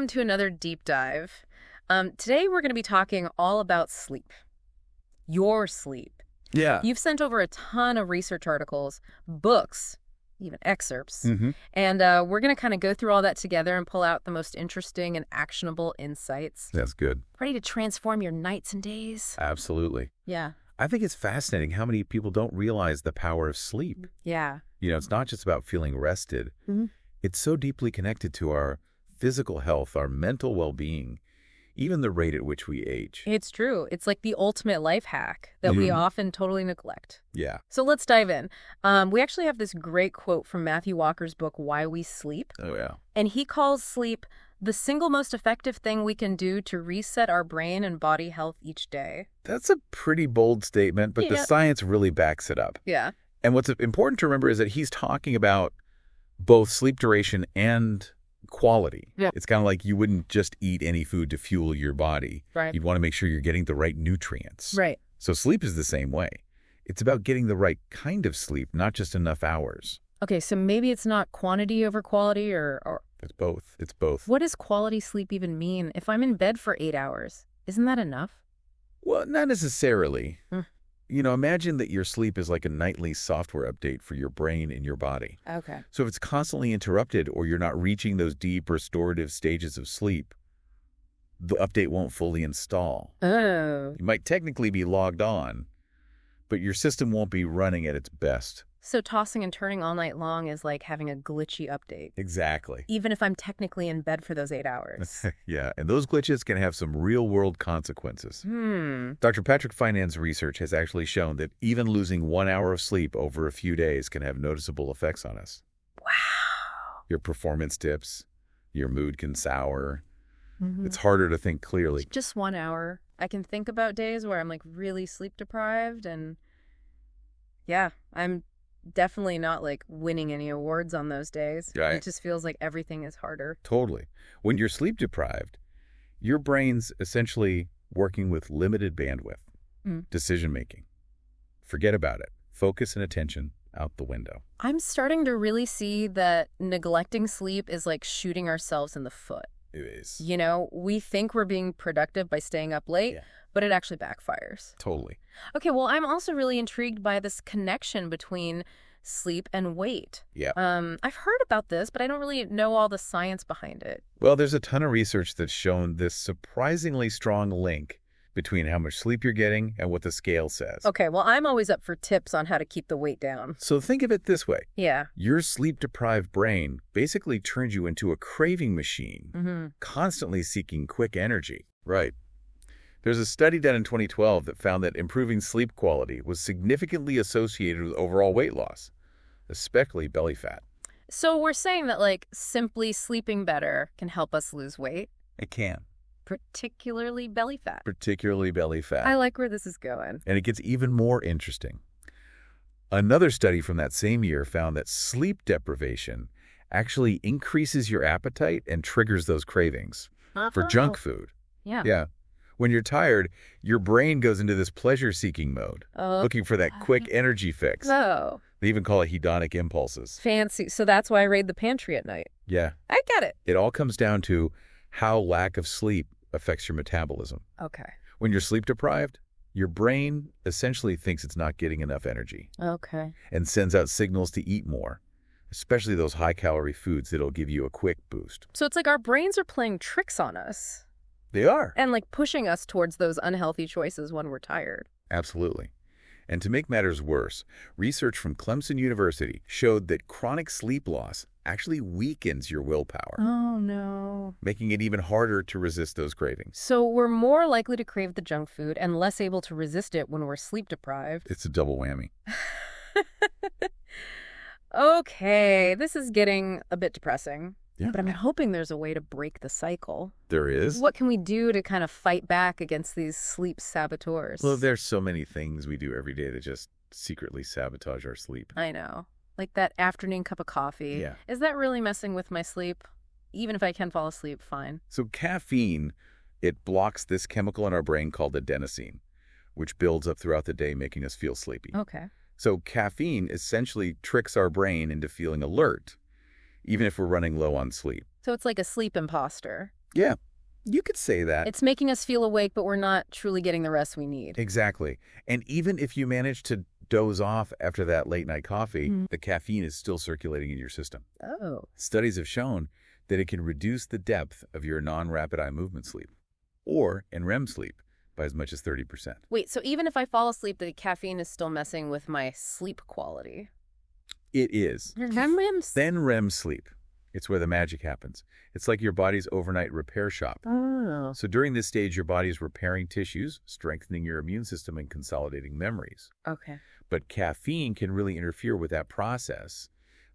welcome to another deep dive. Today we're going to be talking all about sleep. Your sleep. Yeah. You've sent over a ton of research articles, books, even excerpts, and we're going to kind of go through all that together and pull out the most interesting and actionable insights. That's good. Ready to transform your nights and days? Absolutely. Yeah. I think it's fascinating how many people don't realize the power of sleep. Yeah. You know, it's not just about feeling rested. It's so deeply connected to our physical health, our mental well-being, even the rate at which we age. It's true. It's like the ultimate life hack that we often totally neglect. Yeah. So let's dive in. We actually have this great quote from Matthew Walker's book, Why We Sleep. Oh, yeah. And he calls sleep the single most effective thing we can do to reset our brain and body health each day. That's a pretty bold statement, but the science really backs it up. Yeah. And what's important to remember is that he's talking about both sleep duration and quality. Yeah. It's kind of like you wouldn't just eat any food to fuel your body. Right. You'd want to make sure you're getting the right nutrients. Right. So sleep is the same way. It's about getting the right kind of sleep, not just enough hours. Okay, so maybe it's not quantity over quality or... It's both. It's both. What does quality sleep even mean? If I'm in bed for 8 hours, isn't that enough? Well, not necessarily. Hmm. You know, imagine that your sleep is like a nightly software update for your brain and your body. Okay. So if it's constantly interrupted or you're not reaching those deep restorative stages of sleep, the update won't fully install. Oh. You might technically be logged on, but your system won't be running at its best. So tossing and turning all night long is like having a glitchy update. Exactly. Even if I'm technically in bed for those 8 hours. Yeah, and those glitches can have some real-world consequences. Dr. Patrick Finan's research has actually shown that even losing 1 hour of sleep over a few days can have noticeable effects on us. Wow. Your performance dips, your mood can sour. It's harder to think clearly. Just 1 hour. I can think about days where I'm like really sleep deprived and yeah, I'm definitely not like winning any awards on those days. Right. It just feels like everything is harder. Totally. When you're sleep deprived, your brain's essentially working with limited bandwidth, decision-making. Forget about it. Focus and attention out the window. I'm starting to really see that neglecting sleep is like shooting ourselves in the foot. It is. You know, we think we're being productive by staying up late, but it actually backfires. Totally. Okay, well, I'm also really intrigued by this connection between sleep and weight. Yeah. I've heard about this, but I don't really know all the science behind it. Well, there's a ton of research that's shown this surprisingly strong link between how much sleep you're getting and what the scale says. Okay, well, I'm always up for tips on how to keep the weight down. So think of it this way. Yeah. Your sleep-deprived brain basically turns you into a craving machine, constantly seeking quick energy. Right. There's a study done in 2012 that found that improving sleep quality was significantly associated with overall weight loss, especially belly fat. So we're saying that, like, simply sleeping better can help us lose weight? It can. Particularly belly fat. Particularly belly fat. I like where this is going. And it gets even more interesting. Another study from that same year found that sleep deprivation actually increases your appetite and triggers those cravings for junk food. Yeah. Yeah. When you're tired, your brain goes into this pleasure-seeking mode, looking for that quick energy fix. Oh. They even call it hedonic impulses. Fancy. So that's why I raid the pantry at night. Yeah. I get it. It all comes down to how lack of sleep affects your metabolism. Okay. When you're sleep deprived, your brain essentially thinks it's not getting enough energy Okay. and sends out signals to eat more, especially those high-calorie foods that'll give you a quick boost. So it's like our brains are playing tricks on us. They are. And like pushing us towards those unhealthy choices when we're tired. Absolutely. And to make matters worse, research from Clemson University showed that chronic sleep loss actually weakens your willpower, Oh, no. making it even harder to resist those cravings. So we're more likely to crave the junk food and less able to resist it when we're sleep deprived. It's a double whammy. Okay, this is getting a bit depressing. Yeah. But I'm hoping there's a way to break the cycle. There is? What can we do to kind of fight back against these sleep saboteurs? Well, there's so many things we do every day that just secretly sabotage our sleep. I know. Like that afternoon cup of coffee. Yeah. Is that really messing with my sleep? Even if I can fall asleep, fine. So caffeine, it blocks this chemical in our brain called adenosine, which builds up throughout the day, making us feel sleepy. Okay. So caffeine essentially tricks our brain into feeling alert, even if we're running low on sleep. So it's like a sleep imposter. Yeah, you could say that. It's making us feel awake, but we're not truly getting the rest we need. Exactly. And even if you manage to doze off after that late-night coffee, Mm. the caffeine is still circulating in your system. Oh. Studies have shown that it can reduce the depth of your non-rapid eye movement sleep, or in REM sleep, by as much as 30%. Wait, so even if I fall asleep, the caffeine is still messing with my sleep quality? It is. REMs? Then REM sleep. It's where the magic happens. It's like your body's overnight repair shop. Oh. So during this stage, your body is repairing tissues, strengthening your immune system, and consolidating memories. Okay. But caffeine can really interfere with that process,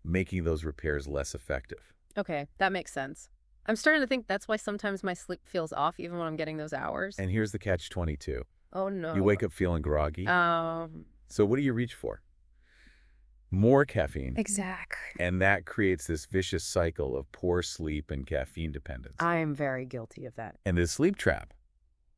making those repairs less effective. Okay, that makes sense. I'm starting to think that's why sometimes my sleep feels off even when I'm getting those hours. And here's the catch-22. Oh, no. You wake up feeling groggy. Um, So what do you reach for? More caffeine. exactly. And that creates this vicious cycle of poor sleep and caffeine dependence. I am very guilty of that. And this sleep trap,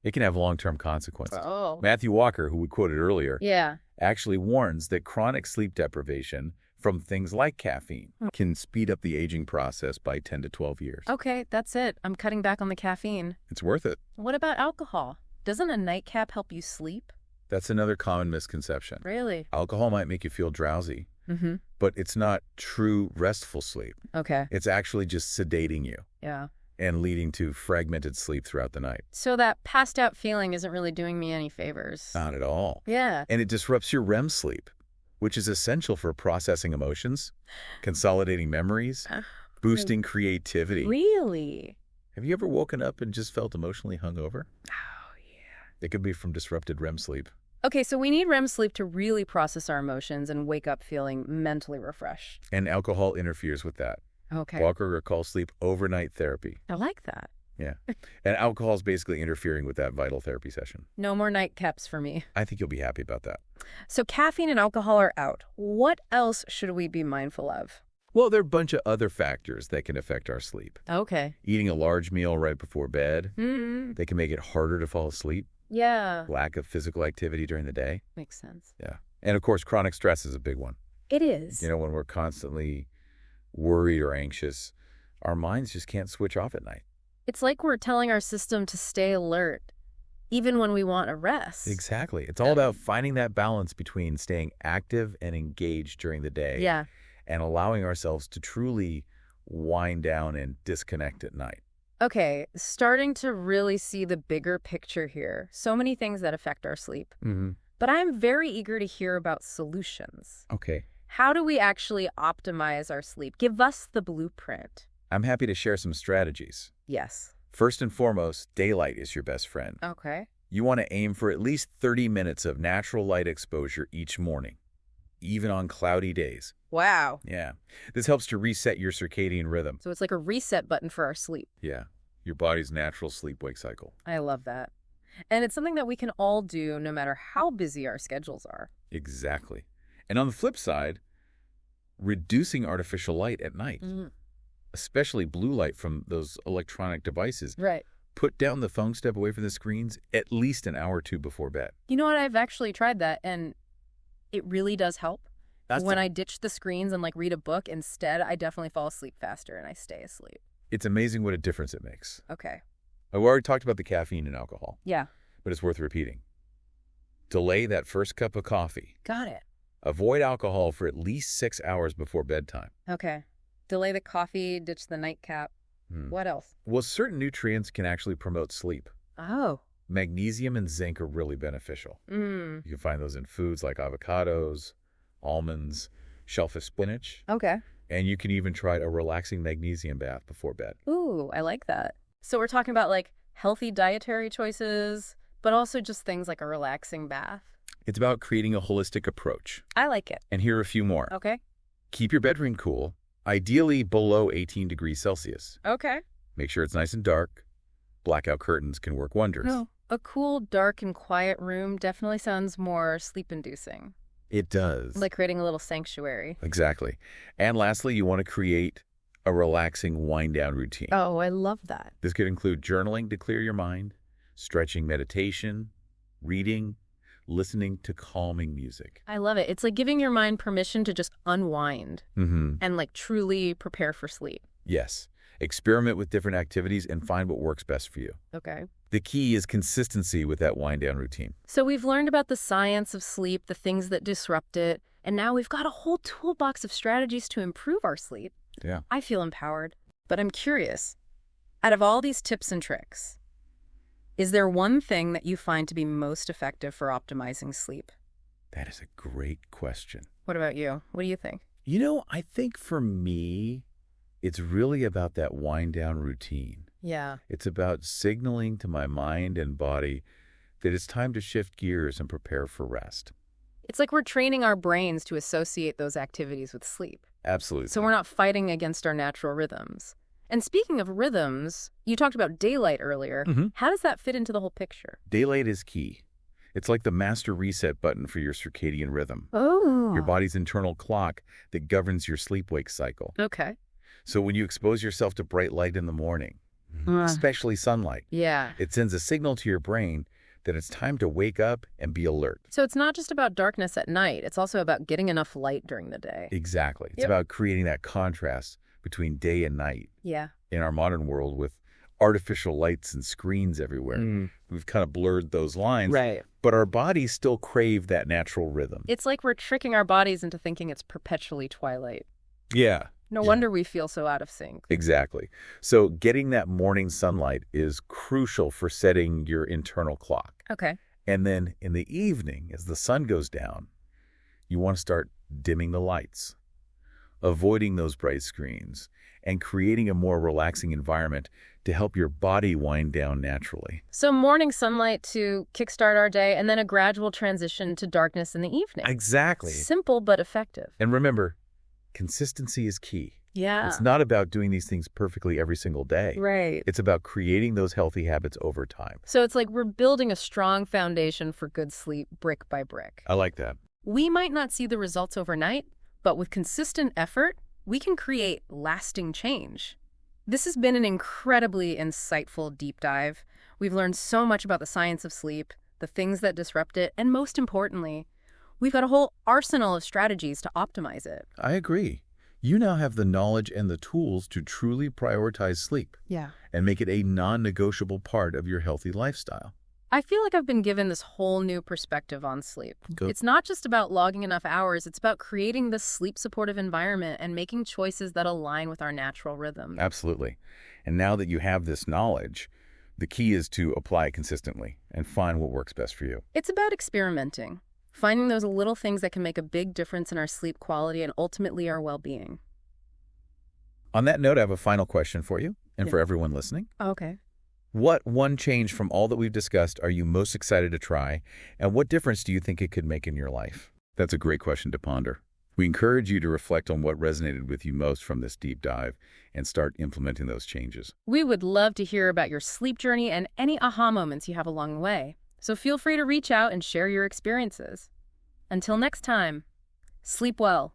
it can have long-term consequences. Oh. Matthew Walker, who we quoted earlier, Yeah. actually warns that chronic sleep deprivation from things like caffeine can speed up the aging process by 10 to 12 years. Okay, that's it. I'm cutting back on the caffeine. It's worth it. What about alcohol? Doesn't a nightcap help you sleep? That's another common misconception. Really? Alcohol might make you feel drowsy, Mm-hmm. but it's not true restful sleep. Okay. It's actually just sedating you Yeah. and leading to fragmented sleep throughout the night. So that passed out feeling isn't really doing me any favors. Not at all. Yeah. And it disrupts your REM sleep, which is essential for processing emotions, consolidating memories, boosting creativity. Really? Have you ever woken up and just felt emotionally hungover? Oh, yeah. It could be from disrupted REM sleep. Okay, so we need REM sleep to really process our emotions and wake up feeling mentally refreshed. And alcohol interferes with that. Okay. Walker calls sleep overnight therapy. I like that. Yeah. And alcohol is basically interfering with that vital therapy session. No more nightcaps for me. I think you'll be happy about that. So caffeine and alcohol are out. What else should we be mindful of? Well, there are a bunch of other factors that can affect our sleep. Okay. Eating a large meal right before bed, Mm-hmm. they can make it harder to fall asleep. Yeah. Lack of physical activity during the day. Makes sense. Yeah. And of course, chronic stress is a big one. It is. You know, when we're constantly worried or anxious, our minds just can't switch off at night. It's like we're telling our system to stay alert, even when we want a rest. Exactly. It's all about finding that balance between staying active and engaged during the day. Yeah. And allowing ourselves to truly wind down and disconnect at night. Okay, starting to really see the bigger picture here. So many things that affect our sleep. Mm-hmm. But I'm very eager to hear about solutions. Okay. How do we actually optimize our sleep? Give us the blueprint. I'm happy to share some strategies. Yes. First and foremost, daylight is your best friend. Okay. You want to aim for at least 30 minutes of natural light exposure each morning, even on cloudy days. Wow. Yeah. This helps to reset your circadian rhythm. So it's like a reset button for our sleep. Yeah. Your body's natural sleep-wake cycle. I love that. And it's something that we can all do no matter how busy our schedules are. Exactly. And on the flip side, reducing artificial light at night, especially blue light from those electronic devices. Right. Put down the phone, step away from the screens at least an hour or two before bed. You know what? I've actually tried that, and it really does help. When I ditch the screens and read a book instead, I definitely fall asleep faster and I stay asleep. It's amazing what a difference it makes. Okay. We already talked about the caffeine and alcohol, Yeah. but it's worth repeating. Delay that first cup of coffee. Got it. Avoid alcohol for at least 6 hours before bedtime. Okay. Delay the coffee, ditch the nightcap. What else? Well, certain nutrients can actually promote sleep. Oh. Magnesium and zinc are really beneficial. You can find those in foods like avocados, almonds, shellfish spinach, Okay. and you can even try a relaxing magnesium bath before bed. Ooh, I like that. So we're talking about healthy dietary choices, but also just things like a relaxing bath. It's about creating a holistic approach. I like it. And here are a few more. Okay. Keep your bedroom cool, ideally below 18 degrees Celsius. Okay. Make sure it's nice and dark. Blackout curtains can work wonders. No, a cool, dark, and quiet room definitely sounds more sleep-inducing. It does. Like creating a little sanctuary. Exactly. And lastly, you want to create a relaxing wind-down routine. Oh, I love that. This could include journaling to clear your mind, stretching meditation, reading, listening to calming music. I love it. It's like giving your mind permission to just unwind and truly prepare for sleep. Yes. Experiment with different activities and find what works best for you. Okay. The key is consistency with that wind-down routine. So we've learned about the science of sleep, the things that disrupt it, and now we've got a whole toolbox of strategies to improve our sleep. Yeah. I feel empowered. But I'm curious, out of all these tips and tricks, is there one thing that you find to be most effective for optimizing sleep? That is a great question. What about you? What do you think? I think for me, it's really about that wind-down routine. Yeah. It's about signaling to my mind and body that it's time to shift gears and prepare for rest. It's like we're training our brains to associate those activities with sleep. Absolutely. So we're not fighting against our natural rhythms. And speaking of rhythms, you talked about daylight earlier. How does that fit into the whole picture? Daylight is key. It's like the master reset button for your circadian rhythm. Oh. Your body's internal clock that governs your sleep-wake cycle. Okay. So when you expose yourself to bright light in the morning, especially sunlight, Yeah. it sends a signal to your brain that it's time to wake up and be alert. So it's not just about darkness at night. It's also about getting enough light during the day. Exactly. It's Yep. about creating that contrast between day and night. Yeah. In our modern world with artificial lights and screens everywhere, we've kind of blurred those lines. Right. But our bodies still crave that natural rhythm. It's like we're tricking our bodies into thinking it's perpetually twilight. Yeah. No wonder we feel so out of sync. Exactly. So getting that morning sunlight is crucial for setting your internal clock. Okay. And then in the evening, as the sun goes down, you want to start dimming the lights, avoiding those bright screens, and creating a more relaxing environment to help your body wind down naturally. So morning sunlight to kickstart our day, and then a gradual transition to darkness in the evening. Exactly. Simple but effective. And remember, consistency is key. Yeah. It's not about doing these things perfectly every single day. Right. It's about creating those healthy habits over time. So it's like we're building a strong foundation for good sleep brick by brick. I like that. We might not see the results overnight, but with consistent effort, we can create lasting change. This has been an incredibly insightful deep dive. We've learned so much about the science of sleep, the things that disrupt it, and most importantly, we've got a whole arsenal of strategies to optimize it. I agree. You now have the knowledge and the tools to truly prioritize sleep Yeah. and make it a non-negotiable part of your healthy lifestyle. I feel like I've been given this whole new perspective on sleep. Good. It's not just about logging enough hours, it's about creating this sleep-supportive environment and making choices that align with our natural rhythm. Absolutely. And now that you have this knowledge, the key is to apply it consistently and find what works best for you. It's about experimenting, finding those little things that can make a big difference in our sleep quality and ultimately our well-being. On that note, I have a final question for you and Yeah. for everyone listening. Okay. What one change from all that we've discussed are you most excited to try, and what difference do you think it could make in your life? That's a great question to ponder. We encourage you to reflect on what resonated with you most from this deep dive and start implementing those changes. We would love to hear about your sleep journey and any aha moments you have along the way. So feel free to reach out and share your experiences. Until next time, sleep well.